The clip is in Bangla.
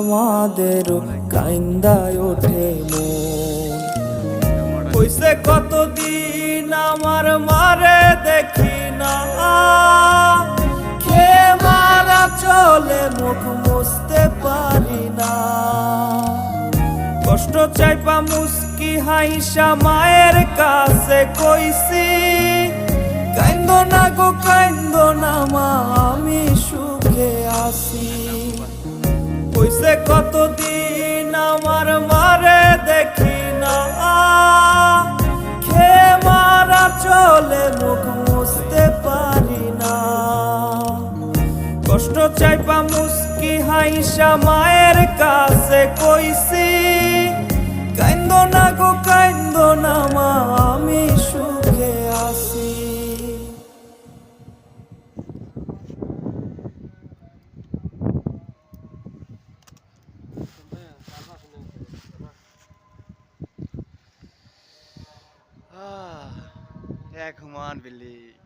আমাদেরও কাইন্দায় ওঠে মন। হইছে কতদিন আমার মারে দেখি না, খেয়ে মারা চলে মুখ মুছতে পারি না। কষ্ট চাইপা মুস্কি হাইসা মায়ের কাছে কইছি, কাইন্দো না গো কাইন্দো না মা, আমি সুখে আছি। হইছে কতদিন আমার মারে দেখি না, খেয়ে মারা চলে মুখ মুছতে পারি না। কষ্ট চাইপা মুস্কি হাইসা মায়ের কাছে কইছি, কাইন্দো না গো কাইন্দো না মা, আমি সুখে আছি। Come on, Billy.